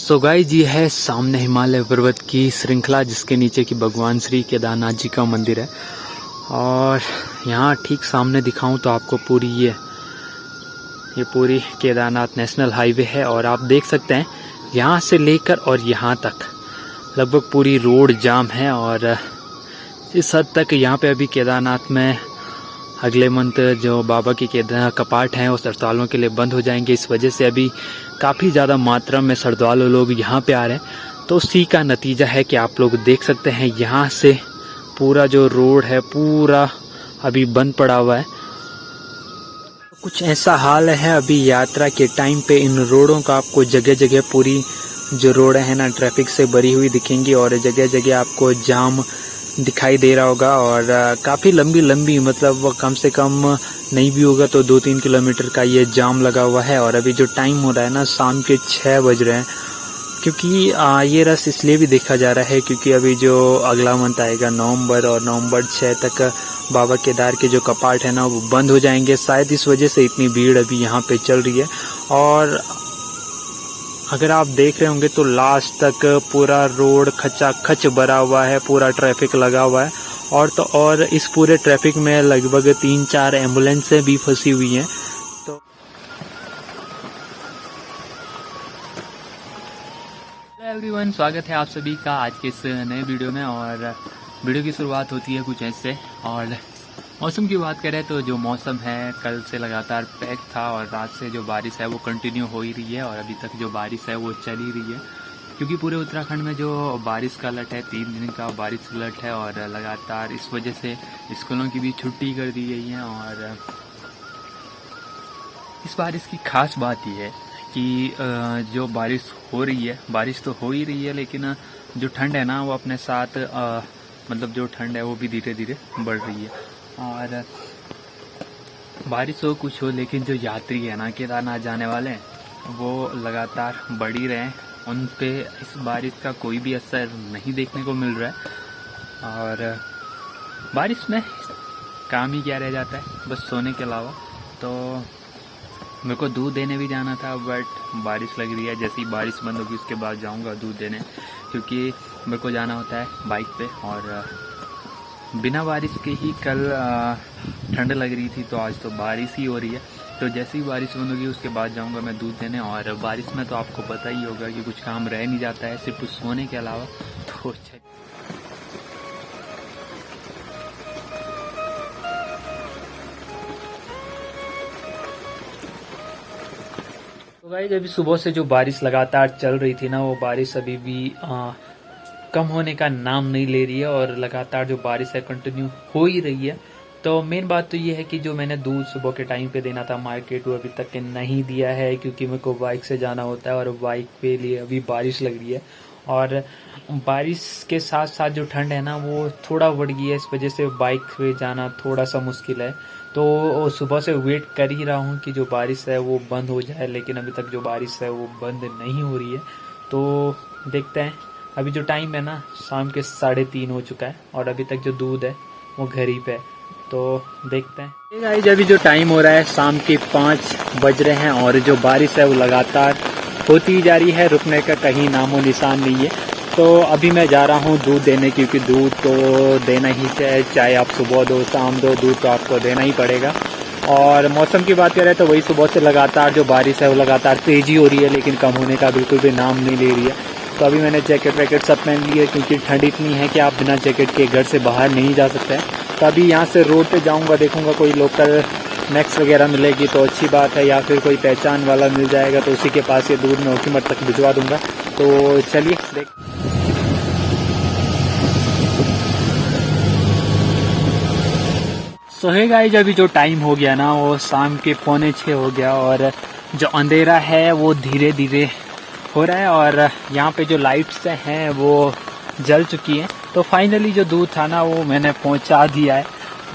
So guys जी है सामने हिमालय पर्वत की श्रृंखला जिसके नीचे की भगवान श्री केदारनाथ जी का मंदिर है। और यहाँ ठीक सामने दिखाऊं तो आपको पूरी ये पूरी केदारनाथ नेशनल हाईवे है। और आप देख सकते हैं यहाँ से लेकर और यहाँ तक लगभग पूरी रोड जाम है। और इस हद तक यहाँ पे अभी केदारनाथ में अगले मंथ जो बाबा की केदार कपाट हैं वो श्रद्धालुओं के लिए बंद हो जाएंगे। इस वजह से अभी काफ़ी ज़्यादा मात्रा में श्रद्धालु लोग यहाँ पे आ रहे हैं। तो उसी का नतीजा है कि आप लोग देख सकते हैं यहाँ से पूरा जो रोड है पूरा अभी बंद पड़ा हुआ है। कुछ ऐसा हाल है अभी यात्रा के टाइम पे इन रोडों का आपको जगह जगह पूरी जो रोड है ना ट्रैफिक से भरी हुई दिखेंगी और जगह जगह आपको जाम दिखाई दे रहा होगा। और काफ़ी लंबी मतलब वो कम से कम नहीं भी होगा तो 2-3 किलोमीटर का ये जाम लगा हुआ है। और अभी जो टाइम हो रहा है ना शाम के 6 बज रहे हैं, क्योंकि ये रस इसलिए भी देखा जा रहा है क्योंकि अभी जो अगला मंथ आएगा नवंबर और नवंबर 6 तक बाबा केदार के जो कपाट है ना वो बंद हो जाएंगे। शायद इस वजह से इतनी भीड़ अभी यहाँ पे चल रही है। और अगर आप देख रहे होंगे तो लास्ट तक पूरा रोड खचाखच भरा हुआ है, पूरा ट्रैफिक लगा हुआ है। और इस पूरे ट्रैफिक में लगभग 3-4 एम्बुलेंसें भी फंसी हुई हैं। तो हेलो एवरीवन, स्वागत है आप सभी का आज के इस नए वीडियो में। और वीडियो की शुरुआत होती है कुछ ऐसे। और मौसम की बात करें तो जो मौसम है कल से लगातार पैक था और रात से जो बारिश है वो कंटिन्यू हो ही रही है। और अभी तक जो बारिश है वो चल ही रही है क्योंकि पूरे उत्तराखंड में जो बारिश का अलर्ट है 3 दिन का बारिश अलर्ट है। और लगातार इस वजह से स्कूलों की भी छुट्टी कर दी गई है। और इस बारिश की खास बात यह है कि जो बारिश हो रही है, बारिश तो हो ही रही है, लेकिन जो ठंड है ना वो अपने साथ मतलब जो ठंड है वो भी धीरे धीरे बढ़ रही है। और बारिश हो कुछ हो, लेकिन जो यात्री है ना केदारनाथ जाने वाले हैं वो लगातार बढ़ ही रहे हैं। उन पे इस बारिश का कोई भी असर नहीं देखने को मिल रहा है। और बारिश में काम ही क्या रह जाता है बस सोने के अलावा। तो मेरे को दूध देने भी जाना था बट बारिश लग रही है। जैसे ही बारिश बंद होगी उसके बाद जाऊंगा दूध देने, क्योंकि मेरे को जाना होता है बाइक पे। और बिना बारिश के ही कल ठंड लग रही थी तो आज तो बारिश ही हो रही है। तो जैसे ही बारिश बंद होगी उसके बाद जाऊंगा मैं दूध देने। और बारिश में तो आपको पता ही होगा कि कुछ काम रह नहीं जाता है सिर्फ सोने के अलावा। तो गाइस अभी सुबह से जो बारिश लगातार चल रही थी ना वो बारिश अभी भी कम होने का नाम नहीं ले रही है। और लगातार जो बारिश है कंटिन्यू हो ही रही है। तो मेन बात तो ये है कि जो मैंने दूध सुबह के टाइम पे देना था मार्केट वो अभी तक नहीं दिया है क्योंकि मेरे को बाइक से जाना होता है और बाइक पे लिए अभी बारिश लग रही है। और बारिश के साथ साथ जो ठंड है ना वो थोड़ा बढ़ गई है, इस वजह से बाइक पे जाना थोड़ा सा मुश्किल है। तो सुबह से वेट कर ही रहा हूँ कि जो बारिश है वो बंद हो जाए, लेकिन अभी तक जो बारिश है वो बंद नहीं हो रही है। तो देखते हैं। अभी जो टाइम है ना शाम के 3:30 हो चुका है और अभी तक जो दूध है वो घर ही पे है। तो देखते हैं गाइस। अभी जो टाइम हो रहा है शाम के 5 बज रहे हैं और जो बारिश है वो लगातार होती जा रही है, रुकने का कहीं नामो निशान नहीं है। तो अभी मैं जा रहा हूँ दूध देने, क्योंकि दूध तो देना ही चाहे आप सुबह दो शाम दो, दूध तो आपको देना ही पड़ेगा। और मौसम की बात करें तो वही सुबह से लगातार जो बारिश है वो लगातार तेजी हो रही है, लेकिन कम होने का बिल्कुल भी नाम नहीं ले रही है। तो अभी मैंने जैकेट वैकेट सब पहन ली है क्योंकि ठंड इतनी है कि आप बिना जैकेट के घर से बाहर नहीं जा सकते हैं। तो अभी यहाँ से रोड पे जाऊँगा, देखूँगा कोई लोकल मैक्स वगैरह मिलेगी तो अच्छी बात है, या फिर कोई पहचान वाला मिल जाएगा तो उसी के पास ये दूध मैं ऊखीमठ तक भिजवा दूँगा। तो चलिए देख। सो हे गाइस अभी जो टाइम हो गया ना वो शाम के 5:45 हो गया और जो अंधेरा है वो धीरे धीरे हो रहा है। और यहाँ पे जो लाइट्स हैं वो जल चुकी हैं। तो फाइनली जो दूध था ना वो मैंने पहुँचा दिया है।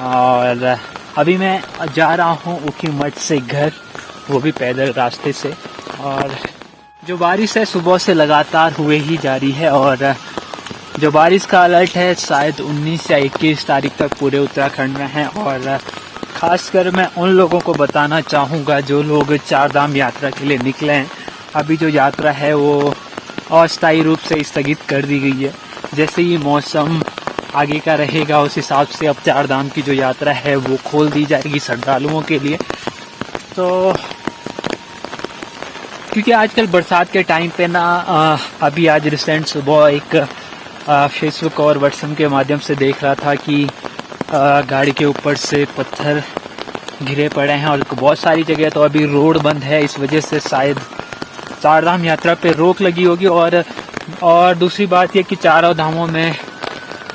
और अभी मैं जा रहा हूँ ऊखीमठ से घर, वो भी पैदल रास्ते से। और जो बारिश है सुबह से लगातार हुए ही जा रही है। और जो बारिश का अलर्ट है शायद 19 या 21 तारीख तक पूरे उत्तराखंड में है। और खासकर मैं उन लोगों को बताना चाहूँगा जो लोग 4 धाम यात्रा के लिए निकले हैं। अभी जो यात्रा है वो अस्थायी रूप से स्थगित कर दी गई है। जैसे ही मौसम आगे का रहेगा उस हिसाब से अब 4 धाम की जो यात्रा है वो खोल दी जाएगी श्रद्धालुओं के लिए। तो क्योंकि आजकल बरसात के टाइम पे ना अभी आज रिसेंट सुबह एक फेसबुक और व्हाट्सएप के माध्यम से देख रहा था कि गाड़ी के ऊपर से पत्थर गिरे पड़े हैं और बहुत सारी जगह तो अभी रोड बंद है। इस वजह से शायद 4 धाम यात्रा पे रोक लगी होगी। और दूसरी बात ये कि 4 धामों में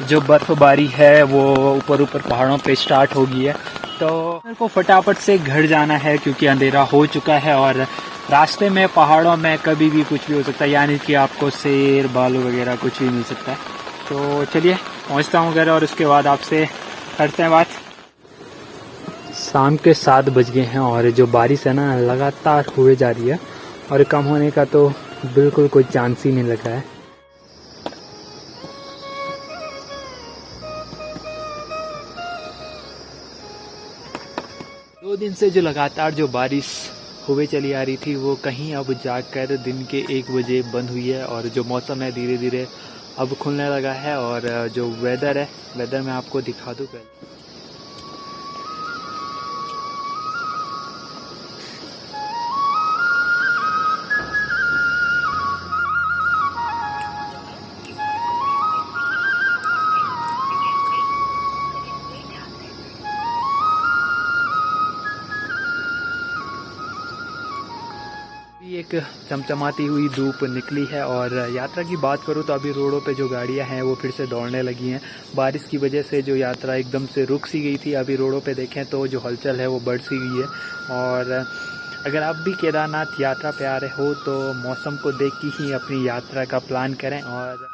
जो बर्फबारी है वो ऊपर पहाड़ों पे स्टार्ट हो गई है। तो मेरे को फटाफट से घर जाना है क्योंकि अंधेरा हो चुका है और रास्ते में पहाड़ों में कभी भी कुछ भी हो सकता है, यानी कि आपको शेर भालू वगैरह कुछ भी मिल सकता है। तो चलिए पहुंचता हूँ घर और उसके बाद आपसे करते हैं बात। शाम के 7 बज गए हैं और जो बारिश है ना लगातार हुए जा रही है और कम होने का तो बिल्कुल कोई चांस ही नहीं लगा है। दो दिन से जो लगातार जो बारिश हुए चली आ रही थी वो कहीं अब जाकर दिन के 1 बजे बंद हुई है और जो मौसम है धीरे धीरे अब खुलने लगा है। और जो वेदर है, वेदर मैं आपको दिखा दूँ पहले। एक चमचमाती हुई धूप निकली है और यात्रा की बात करूँ तो अभी रोडों पे जो गाड़ियां हैं वो फिर से दौड़ने लगी हैं। बारिश की वजह से जो यात्रा एकदम से रुक सी गई थी, अभी रोडों पे देखें तो जो हलचल है वो बढ़ सी गई है। और अगर आप भी केदारनाथ यात्रा पे आ रहे हो तो मौसम को देख के ही अपनी यात्रा का प्लान करें। और